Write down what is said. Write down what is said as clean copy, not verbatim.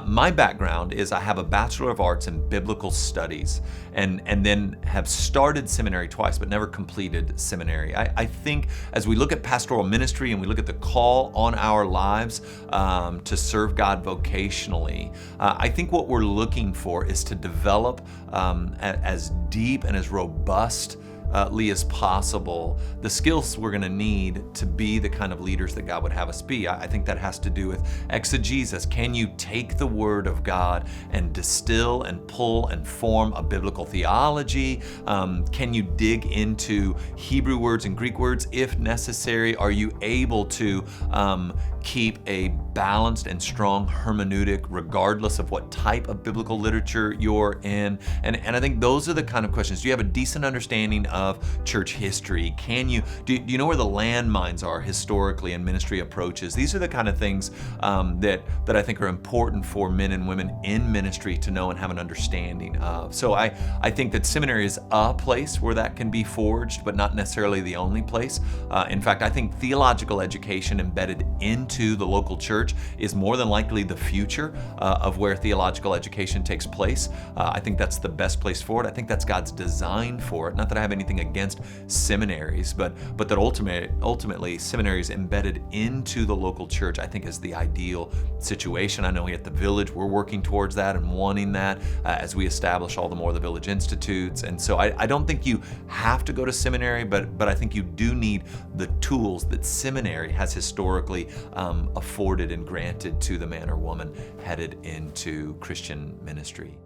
My background is I have a Bachelor of Arts in Biblical Studies and then have started seminary twice, but never completed seminary. I think as we look at pastoral ministry and we look at the call on our lives to serve God vocationally, I think what we're looking for is to develop as deep and as robust as possible the skills we're going to need to be the kind of leaders that God would have us be. I think that has to do with exegesis. Can you take the Word of God and distill and pull and form a biblical theology? Can you dig into Hebrew words and Greek words if necessary? Are you able to keep a balanced and strong hermeneutic regardless of what type of biblical literature you're in? And I think those are the kind of questions. Do you have a decent understanding of church history? Do you know where the landmines are historically in ministry approaches? These are the kind of things that I think are important for men and women in ministry to know and have an understanding of. So I think that seminary is a place where that can be forged, but not necessarily the only place. In fact, I think theological education embedded into the local church is more than likely the future of where theological education takes place. I think that's the best place for it. I think that's God's design for it. Not that I have anything against seminaries, but that ultimately seminaries embedded into the local church, I think, is the ideal situation. I know here at the Village, we're working towards that and wanting that as we establish all the more of the Village Institutes. And so I don't think you have to go to seminary, but I think you do need the tools that seminary has historically afforded and granted to the man or woman headed into Christian ministry.